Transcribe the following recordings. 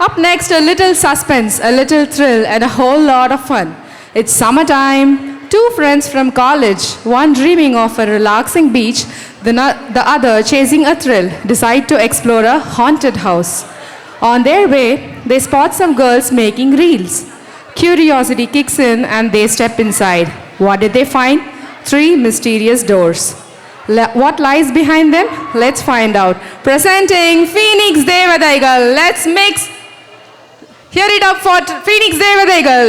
Up next, a little suspense, a little thrill, and a whole lot of fun. It's summertime. Two friends from college, one dreaming of a relaxing beach, the other chasing a thrill, decide to explore a haunted house. On their way, they spot some girls making reels. Curiosity kicks in and they step inside. What did they find? 3 mysterious doors. What lies behind them? Let's find out. Presenting Phoenix Devadaigal. Let's hear it up for Phoenix Devadaigal.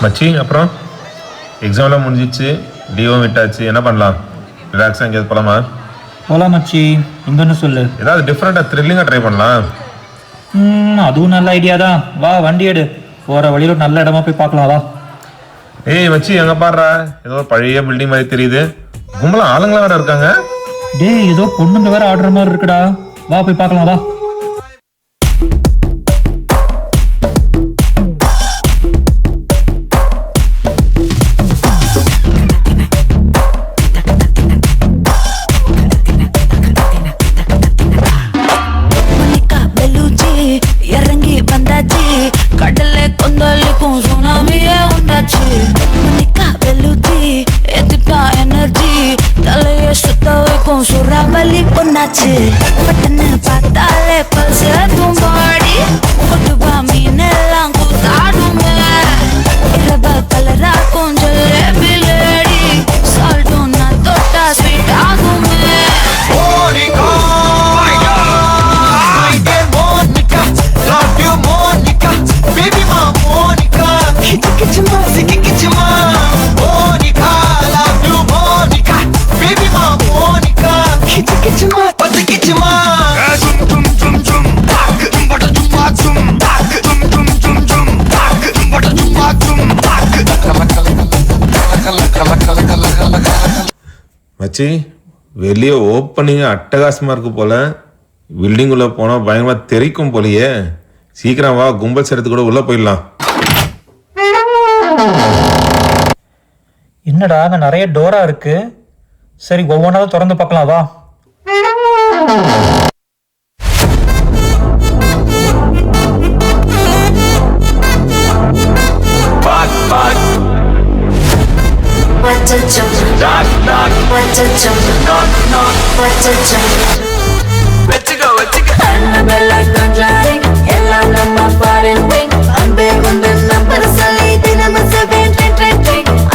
மச்சி, அப்புறம் எக்ஸாம்லாம் முடிஞ்சிச்சு, லீவும் விட்டாச்சு, என்ன பண்ணலாம்? ரிலாக்ஸாக எங்கேயாவது போகலாமா? போகலாம் மச்சி. இங்கன்னு சொல்லு. ஏதாவது டிஃப்ரெண்ட்டாக த்ரில்லிங்காக ட்ரை பண்ணலாம். அதுவும் நல்ல ஐடியா தான். வா, வண்டி எடு, போகிற வழியில் ஒரு நல்ல இடமா போய் பார்க்கலாம். வா. ஏய் மச்சி, எங்கே பாடுறா? ஏதோ ஒரு பழைய பில்டிங் மாதிரி தெரியுது. கும்பலாம் ஆளுங்களாம் வேற இருக்காங்க. டேய், ஏதோ பொண்ணுங்க வேற ஆடுற மாதிரி இருக்குடா. வா போய் பார்க்கலாம். வா. சுறாவலி பொண்ணாச்சு பட்டன்னு பார்த்தாலே பல்சு தும்பாடி கொட்டுவா மீனெல்லாம் கூத்தாடுமே இரவ கலரா கொஞ்சம் பிளேடி சால்ட்டும் நான் தொட்டா ஸ்வீட் ஆகுமே மச்சி, வெளியே ஓப்பனிங் அட்டகாசமாக இருக்கு போல. பில்டிங் உள்ள போனால் பயங்கரமாக தெரிக்கும் போலையே. சீக்கிரம் வா, கும்பல் சேர்த்து கூட உள்ளே போயிடலாம். என்னடா, அங்கே நிறைய டோரா இருக்கு. சரி, ஒவ்வொன்றாவது திறந்து பார்க்கலாம். வா. எல்லாம் நம்ம பாரின் அன்பே கொண்டு நம்பர் சொல்லி தினமும்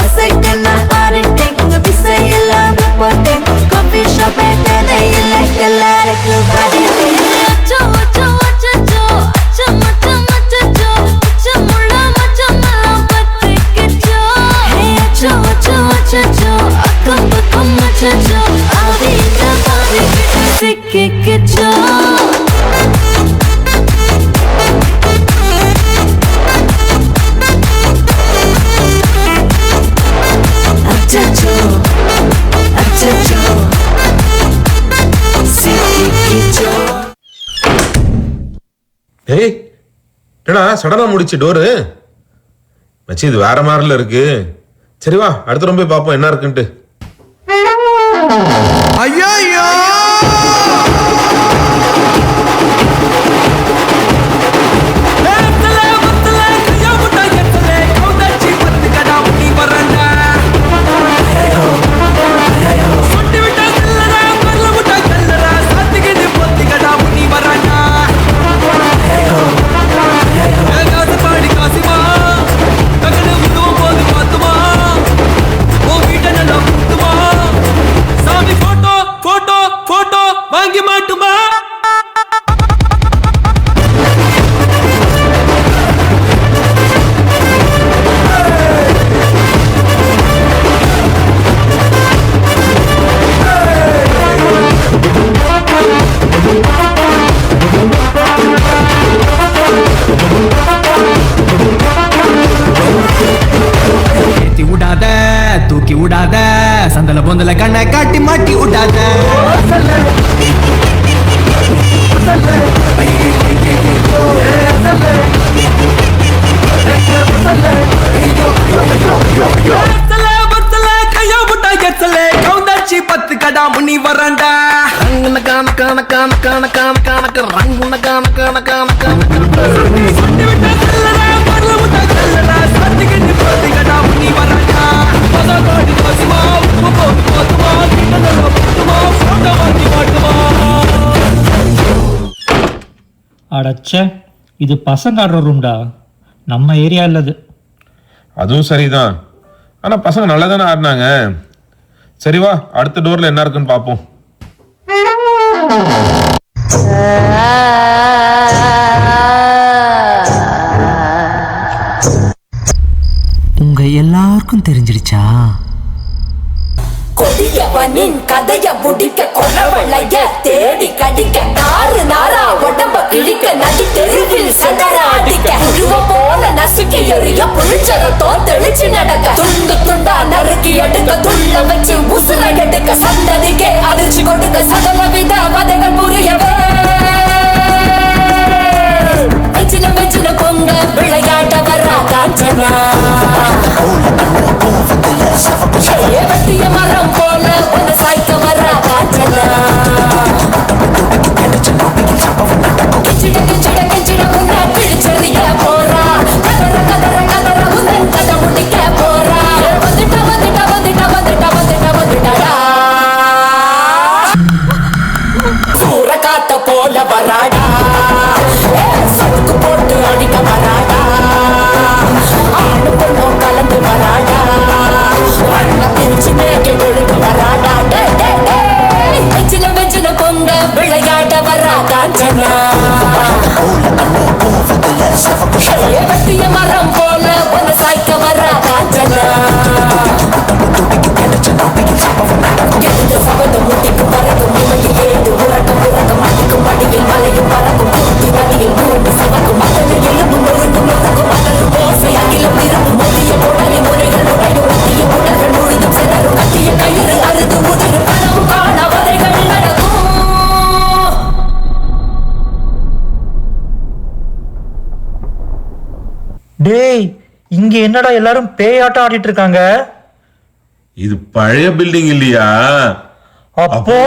அசைக்கு நான் பாரிட்டேன் விசை எல்லாம் போட்டேன் காஃபி ஷாப் இல்லை எல்லாருக்கும் ஏய், என்னடா சடனா முடிச்சு டோரு? மச்சி, இது வேற மாதிரில இருக்கு. சரி வா, அடுத்த ரொம்ப போய் பார்ப்போம் என்ன இருக்குன்ட்டு. ஐயா தூக்கி விடாத, சந்தல பொந்தல கண்ணை காட்டி மாட்டி விடாத. அடச்சே, இது பசங்க ஆடுற ரூம்டா, நம்ம ஏரியா இல்லது. அதுவும் சரிதான். ஆனா பசங்க நல்லா தானே ஆடினாங்க. சரி வா, அடுத்த டோர்ல என்ன இருக்குன்னு பார்ப்போம். உங்க எல்லாருக்கும் தெரிஞ்சிடுச்சா? கொடியவனின் கதைய முடிக்க கொலவளைய தேடி கடிக்க நாறு நாரா உடம்ப கிழிக்க நடி தெருவில் சதற அடிக்க உருவ போல நசுக்கி எறிய புளிச்சரத்தோ தெளிச்சு நடக்க துண்டு துண்டா நறுக்கி எடுக்க துள்ள வச்சு உசுர எடுக்க சந்ததிக்கே அதிர்ச்சி கொடுக்க சகல வித வதைகள் புரியவே வெச்சின பொங்க விளையாட்ட வரா காஞ்சனா வெட்டிய மரம் போல ஒரு சாய்க்க வரா காஞ்சனா கிச்சிட உன்ன பிடிச்சறிய போறா கதற உதன் கதை முடிக்க போறா வந்துட்டடா சூற காத்த போல வராடா சதுக்கு போட்டு அடிக்க வராடா ஆணு பொண்ணும் கலந்து வராடா வண்ண பிரிச்சு மேய்க்க விழுந்து வராடா வெச்சின பொங்க விளையாட வரா காஞ்சனா வெட்டிய மரம் போல ஒரு சாய்க்க வரா காஞ்சனா எழுந்து சபத முட்டிக்கு பறக்கும் நிமையில் ஏடு உறக்கம் அடிக்கும் மடியில் மலையும் பறக்கும் கூட்டி நதியில் மூன்று சிவக்கும் மதனில் எலும்பும் நொறுங்கும் நொறுக்கும் மதரும் ஓசை அகிலம் திரும்பும் மொழிய உடலி முறைகள் உடையும் முத்திய உடல்கள் முழுதும் சிலரும் கட்டிய கயிறு அறுத்து உதிரும் கனவு காண வதைகள் நடக்கும். டேய், இங்க என்னடா எல்லாரும் பேயாட்டம் ஆடிட்டு இருக்காங்க? இது பழைய பில்டிங் இல்லையா? அப்போ